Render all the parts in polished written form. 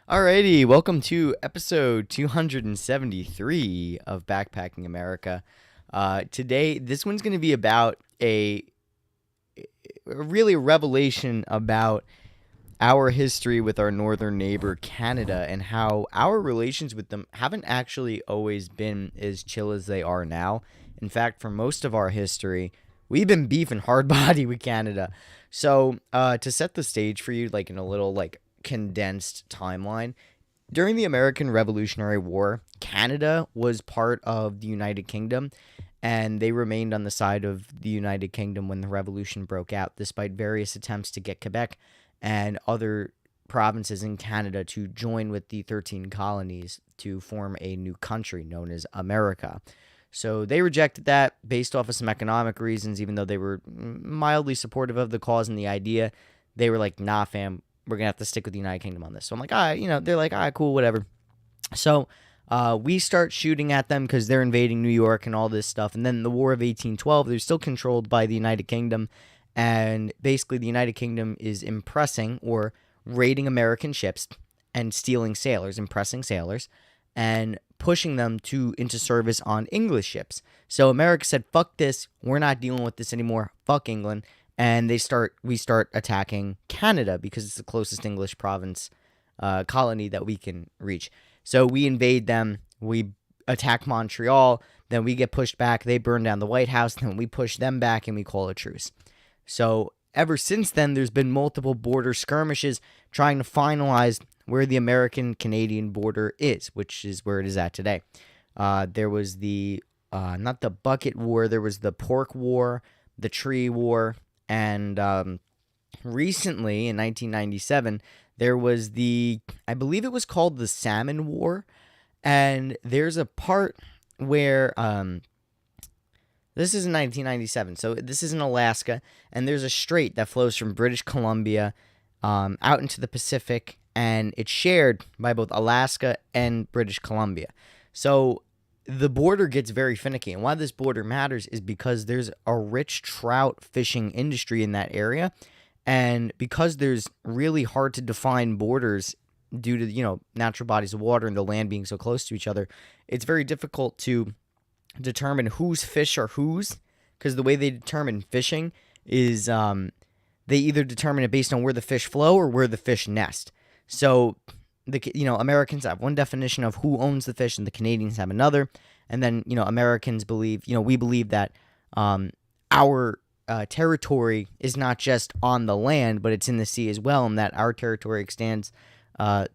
Alrighty, welcome to episode 273 of Backpacking America. Today, this one's going to be about a revelation about our history with our northern neighbor Canada and how our relations with them haven't actually always been as chill as they are now. In fact, for most of our history, we've been beefing hard body with Canada. So, to set the stage for you, like in a little condensed timeline, during the American Revolutionary War, Canada was part of the United Kingdom, and they remained on the side of the United Kingdom when the revolution broke out, despite various attempts to get Quebec and other provinces in Canada to join with the 13 colonies to form a new country known as America. So they rejected that based off of some economic reasons, even though they were mildly supportive of the cause and the idea. They were like, nah, fam, we're going to have to stick with the United Kingdom on this. So I'm like, all right, they're like, all right, cool, whatever. So we start shooting at them because they're invading New York and all this stuff. And then the War of 1812, they're still controlled by the United Kingdom. And basically, the United Kingdom is impressing or raiding American ships and stealing sailors, impressing sailors, and pushing them into service on English ships. So America said, fuck this. We're not dealing with this anymore. Fuck England. And we start attacking Canada because it's the closest English province colony that we can reach. So we invade them, we attack Montreal, then we get pushed back, they burn down the White House, then we push them back and we call a truce. So ever since then, there's been multiple border skirmishes trying to finalize where the American-Canadian border is, which is where it is at today. There was not the Bucket War, there was the Pork War, the Tree War, and recently in 1997, there was I believe it was called the Salmon War, and there's a part where this is in 1997, so this is in Alaska, and there's a strait that flows from British Columbia out into the Pacific, and it's shared by both Alaska and British Columbia. So the border gets very finicky, and why this border matters is because there's a rich trout fishing industry in that area, and because there's really hard to define borders due to natural bodies of water and the land being so close to each other, it's very difficult to determine whose fish are whose, because the way they determine fishing is they either determine it based on where the fish flow or where the fish nest. So Americans have one definition of who owns the fish, and the Canadians have another. And then Americans believe, we believe that our territory is not just on the land, but it's in the sea as well, and that our territory extends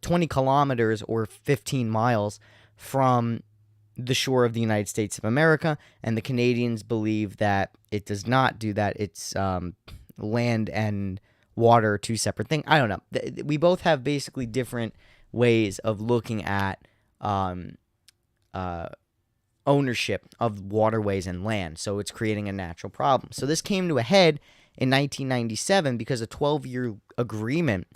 20 kilometers or 15 miles from the shore of the United States of America, and the Canadians believe that it does not do that. It's land and water are two separate things. I don't know. We both have basically different ways of looking at ownership of waterways and land, so it's creating a natural problem. So this came to a head in 1997 because a 12-year agreement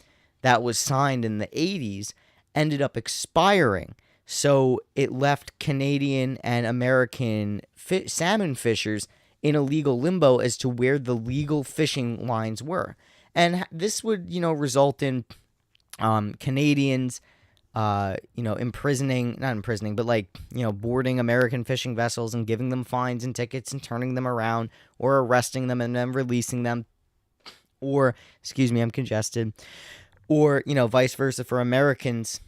that was signed in the 80s ended up expiring. So it left Canadian and American salmon fishers in a legal limbo as to where the legal fishing lines were. And this would, result in Canadians, not imprisoning, but boarding American fishing vessels and giving them fines and tickets and turning them around, or arresting them and then releasing them. Or, excuse me, I'm congested. Or, vice versa for Americans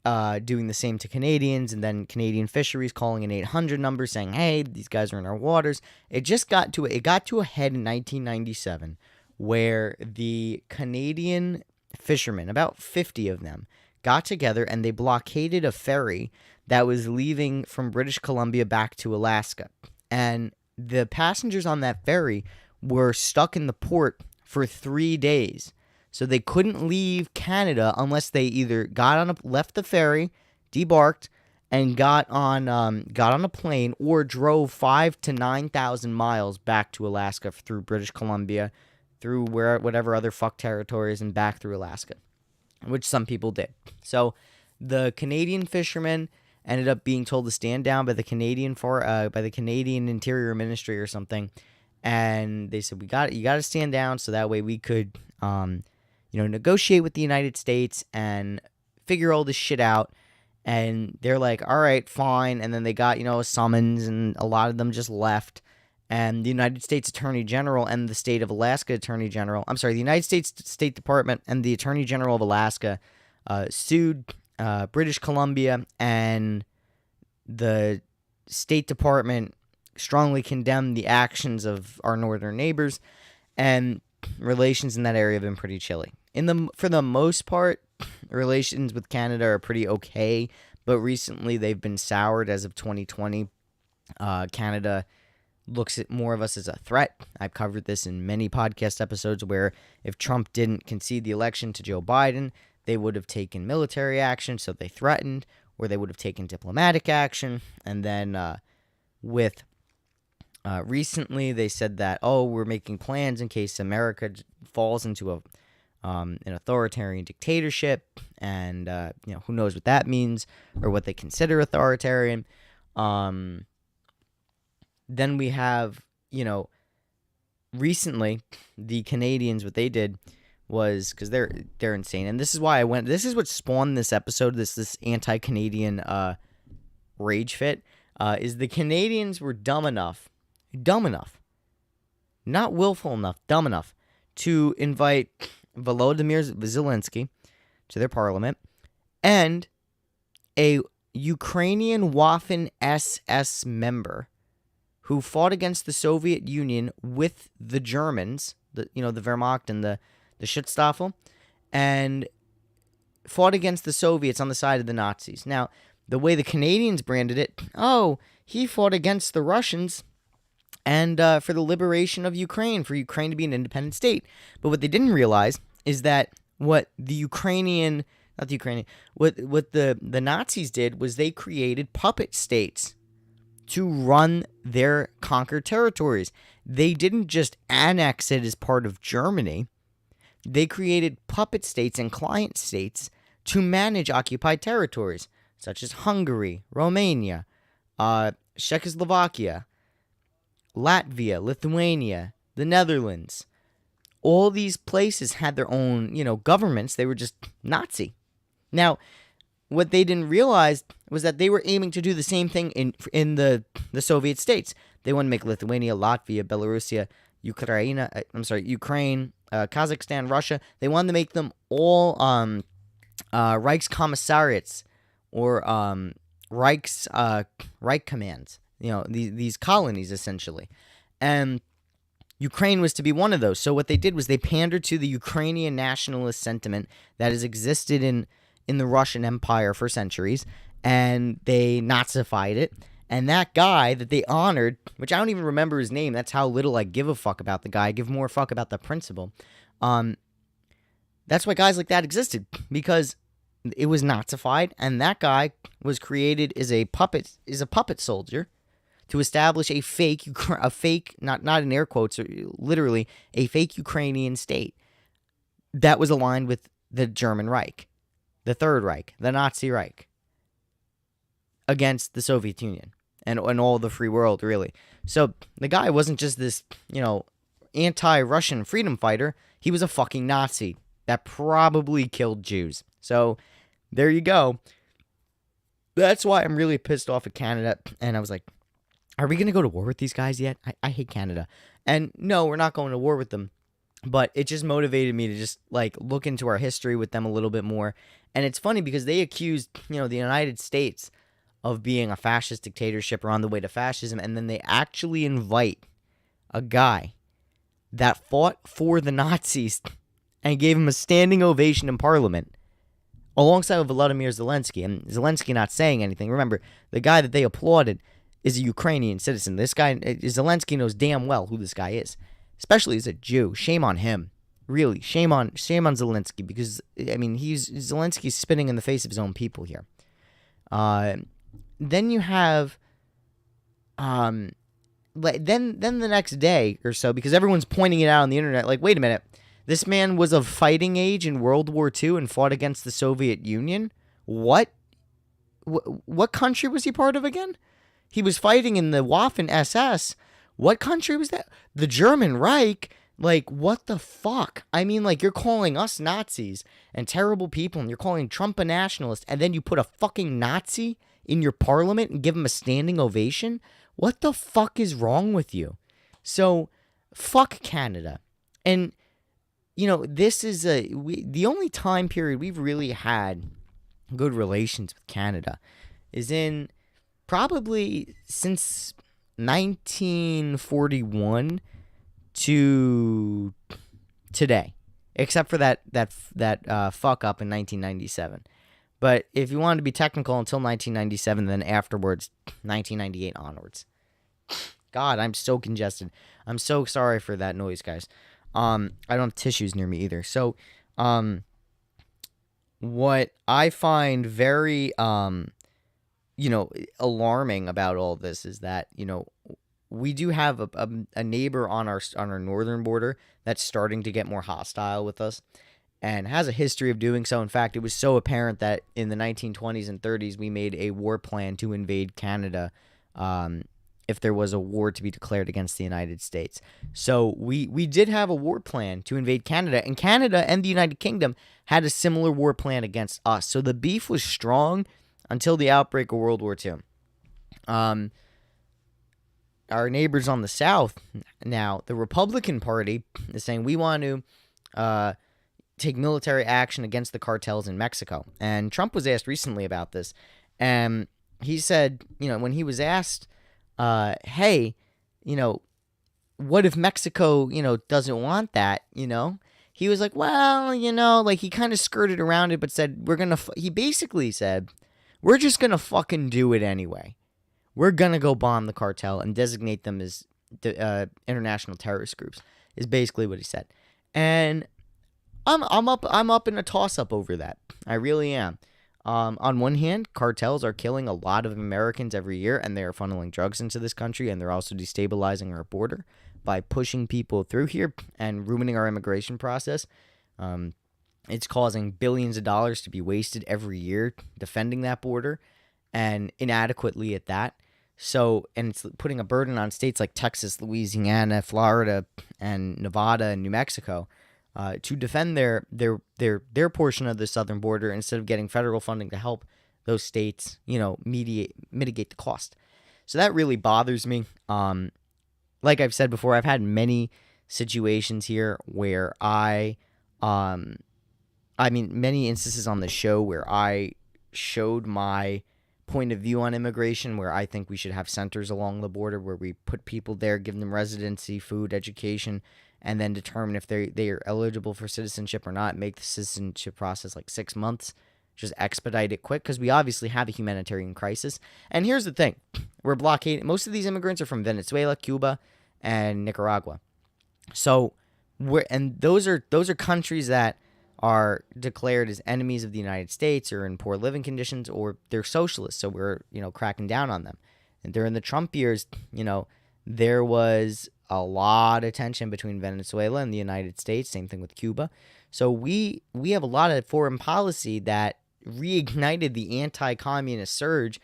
doing the same to Canadians, and then Canadian fisheries calling an 800 number saying, hey, these guys are in our waters. It got to a head in 1997 where the Canadian fishermen, about 50 of them, got together and they blockaded a ferry that was leaving from British Columbia back to Alaska. And the passengers on that ferry were stuck in the port for 3 days. So they couldn't leave Canada unless they either left the ferry, debarked, and got on a plane, or drove 5,000 to 9,000 miles back to Alaska through British Columbia, through whatever other fuck territories, and back through Alaska, which some people did. So the Canadian fishermen ended up being told to stand down by the Canadian Interior Ministry or something, and they said, you got to stand down so that way we could negotiate with the United States and figure all this shit out. And they're like, all right, fine. And then they got, a summons, and a lot of them just left. And the United States Attorney General and the state of Alaska Attorney General, the United States State Department and the Attorney General of Alaska sued British Columbia, and the State Department strongly condemned the actions of our northern neighbors, and relations in that area have been pretty chilly. For the most part, relations with Canada are pretty okay, but recently they've been soured as of 2020. Canada looks at more of us as a threat. I've covered this in many podcast episodes, where if Trump didn't concede the election to Joe Biden, they would have taken military action, so they threatened, or they would have taken diplomatic action. And then recently they said that, we're making plans in case America falls into an authoritarian dictatorship, and who knows what that means or what they consider authoritarian. Then we have, recently the Canadians, what they did was, because they're insane, and this is why this is what spawned this episode, this anti-Canadian rage fit, is the Canadians were dumb enough, not willful enough, dumb enough to invite Volodymyr Zelensky to their parliament, and a Ukrainian Waffen SS member who fought against the Soviet Union with the Germans, the Wehrmacht and the Schutzstaffel, and fought against the Soviets on the side of the Nazis. Now, the way the Canadians branded it, he fought against the Russians and for the liberation of Ukraine, for Ukraine to be an independent state. But what they didn't realize is that what the Nazis did was they created puppet states to run their conquered territories. They didn't just annex it as part of Germany. They created puppet states and client states to manage occupied territories, such as Hungary, Romania, Czechoslovakia, Latvia, Lithuania, the Netherlands. All these places had their own, governments. They were just Nazi. Now, what they didn't realize was that they were aiming to do the same thing in the Soviet states. They want to make Lithuania, Latvia, Belarusia, Ukraine, Kazakhstan, Russia. They wanted to make them all Reichskommissariats or Reich commands. These colonies essentially, and Ukraine was to be one of those. So what they did was they pandered to the Ukrainian nationalist sentiment that has existed in the Russian Empire for centuries, and they Nazified it. And that guy that they honored, which I don't even remember his name, that's how little I give a fuck about the guy. I give more a fuck about the principle. That's why guys like that existed, because it was Nazified, and that guy was created as a puppet soldier to establish a fake, not in air quotes, or literally a fake Ukrainian state that was aligned with the German Reich, the Third Reich, the Nazi Reich, against the Soviet Union and all the free world, really. So the guy wasn't just this, anti-Russian freedom fighter. He was a fucking Nazi that probably killed Jews. So there you go. That's why I'm really pissed off at Canada. And I was like, are we going to go to war with these guys yet? I hate Canada. And no, we're not going to war with them. But it just motivated me to just look into our history with them a little bit more. And it's funny because they accused, the United States of being a fascist dictatorship or on the way to fascism, and then they actually invite a guy that fought for the Nazis and gave him a standing ovation in Parliament alongside Volodymyr Zelensky. And Zelensky not saying anything. Remember, the guy that they applauded is a Ukrainian citizen. This guy, Zelensky, knows damn well who this guy is, especially as a Jew. Shame on him. Really, shame on Zelensky, because Zelensky's spitting in the face of his own people here. Then you have, then the next day or so, because everyone's pointing it out on the internet, wait a minute, this man was of fighting age in World War II and fought against the Soviet Union? What country was he part of again? He was fighting in the Waffen SS. What country was that? The German Reich. Like, what the fuck? I mean, like, you're calling us Nazis and terrible people, and you're calling Trump a nationalist, and then you put a fucking Nazi in your parliament and give him a standing ovation? What the fuck is wrong with you? So, fuck Canada. And, this is the only time period we've really had good relations with Canada is in probably since 1941 to today, except for that fuck up in 1997. But if you wanted to be technical, until 1997, then afterwards, 1998 onwards. God, I'm so congested. I'm so sorry for that noise, guys. I don't have tissues near me either. So, what I find very alarming about all this is that we do have a neighbor on our northern border that's starting to get more hostile with us and has a history of doing so. In fact, it was so apparent that in the 1920s and 30s we made a war plan to invade Canada if there was a war to be declared against the United States. So we did have a war plan to invade Canada, and Canada and the United Kingdom had a similar war plan against us. So the beef was strong until the outbreak of World War II. Our neighbors on the south now, the Republican Party is saying we want to take military action against the cartels in Mexico. And Trump was asked recently about this. And he said, when he was asked, hey, what if Mexico, doesn't want that, He was like, well, like he kind of skirted around it, but said, he basically said, we're just going to fucking do it anyway. We're going to go bomb the cartel and designate them as international terrorist groups, is basically what he said. And I'm up in a toss-up over that. I really am. On one hand, cartels are killing a lot of Americans every year, and they are funneling drugs into this country, and they're also destabilizing our border by pushing people through here and ruining our immigration process. It's causing billions of dollars to be wasted every year defending that border, and inadequately at that. So, and it's putting a burden on states like Texas, Louisiana, Florida, and Nevada and New Mexico to defend their portion of the southern border instead of getting federal funding to help those states, mitigate the cost. So that really bothers me. Like I've said before, I've had many situations here where many instances on the show where I showed my point of view on immigration, where I think we should have centers along the border where we put people there, give them residency, food, education, and then determine if they are eligible for citizenship or not. Make the citizenship process like 6 months. Just expedite it quick, because we obviously have a humanitarian crisis. And here's the thing. We're blockaded. Most of these immigrants are from Venezuela, Cuba, and Nicaragua. So those are countries that are declared as enemies of the United States or in poor living conditions, or they're socialists, so we're, cracking down on them. And during the Trump years, there was a lot of tension between Venezuela and the United States, same thing with Cuba. So we have a lot of foreign policy that reignited the anti-communist surge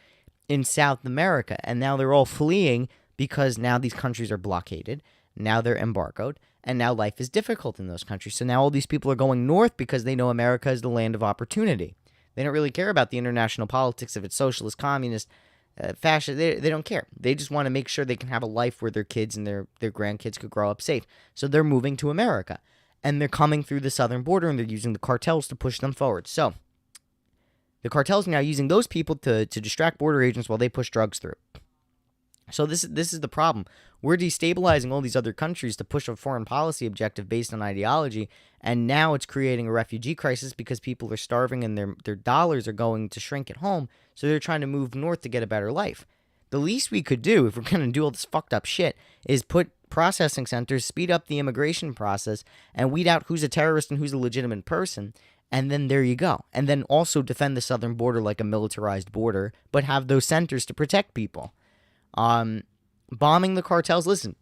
in South America, and now they're all fleeing because now these countries are blockaded, now they're embargoed, and now life is difficult in those countries. So now all these people are going north because they know America is the land of opportunity. They don't really care about the international politics, if it's socialist, communist, fascist. They don't care. They just want to make sure they can have a life where their kids and their grandkids could grow up safe. So they're moving to America. And they're coming through the southern border, and they're using the cartels to push them forward. So the cartels are now using those people to distract border agents while they push drugs through. So this is the problem. We're destabilizing all these other countries to push a foreign policy objective based on ideology, and now it's creating a refugee crisis because people are starving and their dollars are going to shrink at home, so they're trying to move north to get a better life. The least we could do, if we're going to do all this fucked up shit, is put processing centers, speed up the immigration process, and weed out who's a terrorist and who's a legitimate person, and then there you go. And then also defend the southern border like a militarized border, but have those centers to protect people. Bombing the cartels, listen,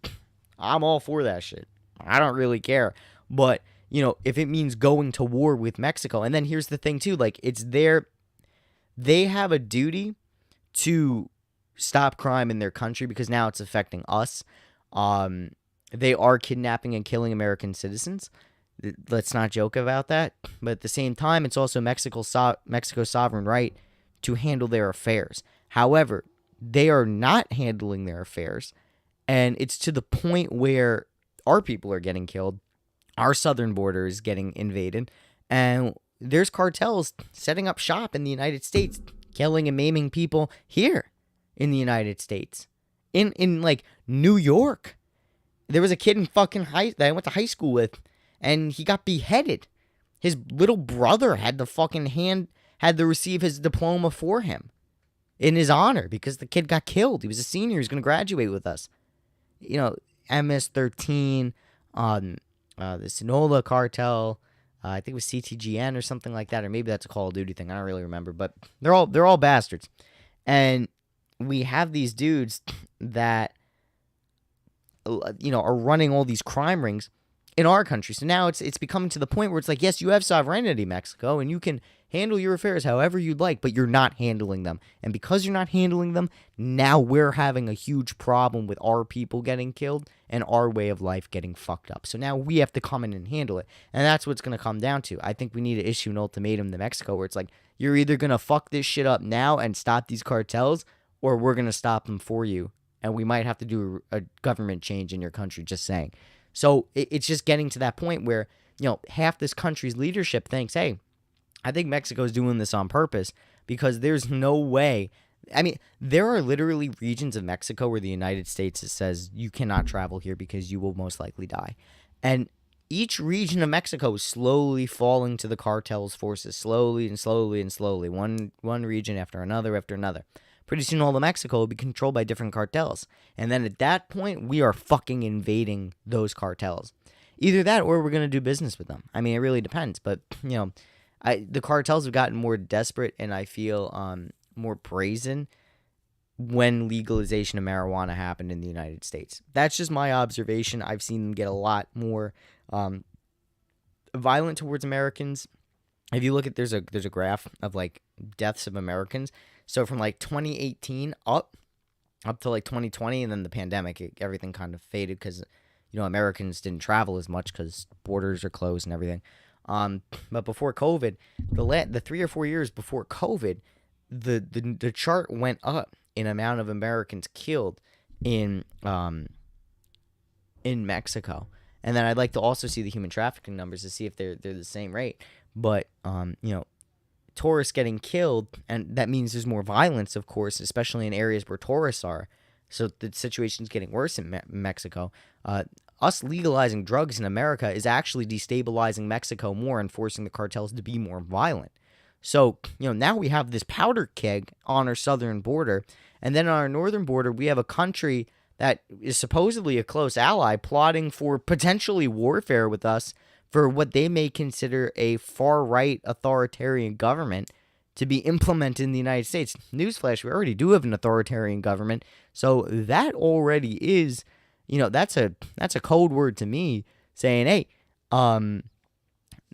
I'm all for that shit. I don't really care. But, if it means going to war with Mexico, and then here's the thing too, like, they have a duty to stop crime in their country because now it's affecting us. They are kidnapping and killing American citizens. Let's not joke about that. But at the same time, it's also Mexico's sovereign right to handle their affairs. However, they are not handling their affairs, and it's to the point where our people are getting killed, our southern border is getting invaded, and there's cartels setting up shop in the United States, killing and maiming people here in the United States. In like New York. There was a kid in fucking that I went to high school with, and he got beheaded. His little brother had to receive his diploma for him in his honor because the kid got killed. He was a senior. He was going to graduate with us. You know, MS-13, the Sinaloa cartel. I think it was CTGN or something like that, or maybe that's a Call of Duty thing. I don't really remember, but they're all bastards. And we have these dudes that are running all these crime rings in our country. So now it's becoming to the point where it's like, yes, you have sovereignty, Mexico, and you can handle your affairs however you'd like, but you're not handling them. And because you're not handling them, now we're having a huge problem with our people getting killed and our way of life getting fucked up. So now we have to come in and handle it. And that's what's going to come down to. I think we need to issue an ultimatum to Mexico where it's like, you're either going to fuck this shit up now and stop these cartels, or we're going to stop them for you. And we might have to do a government change in your country, just saying. So it's just getting to that point where, half this country's leadership thinks, hey, I think Mexico's doing this on purpose because there's no way. I mean, there are literally regions of Mexico where the United States says you cannot travel here because you will most likely die. And each region of Mexico is slowly falling to the cartel's forces, slowly and slowly and slowly, one region after another after another. Pretty soon all of Mexico will be controlled by different cartels. And then at that point, we are fucking invading those cartels. Either that or we're going to do business with them. I mean, it really depends. But, the cartels have gotten more desperate and I feel more brazen when legalization of marijuana happened in the United States. That's just my observation. I've seen them get a lot more violent towards Americans. If you look at, there's a graph of like deaths of Americans. So from like 2018 up to like 2020, and then the pandemic, everything kind of faded because, Americans didn't travel as much because borders are closed and everything. But before COVID, the 3 or 4 years before COVID, the chart went up in amount of Americans killed in Mexico. And then I'd like to also see the human trafficking numbers to see if they're the same rate. But tourists getting killed, and that means there's more violence, of course, especially in areas where tourists are. So the situation's getting worse in Mexico. Us legalizing drugs in America is actually destabilizing Mexico more and forcing the cartels to be more violent. So, now we have this powder keg on our southern border, and then on our northern border, we have a country that is supposedly a close ally plotting for potentially warfare with us for what they may consider a far-right authoritarian government to be implemented in the United States. Newsflash, we already do have an authoritarian government, so that already is, that's a code word to me saying, hey,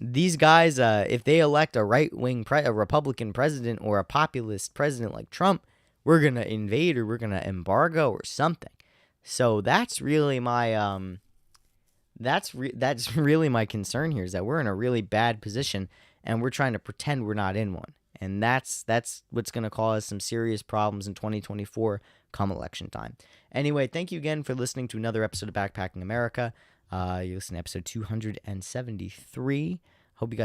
these guys, if they elect a right-wing, a Republican president or a populist president like Trump, we're going to invade or we're going to embargo or something. So that's really my that's really my concern here, is that we're in a really bad position and we're trying to pretend we're not in one. And that's what's going to cause some serious problems in 2024 come election time. Anyway, thank you again for listening to another episode of Backpacking America. You listen to episode 273. Hope you guys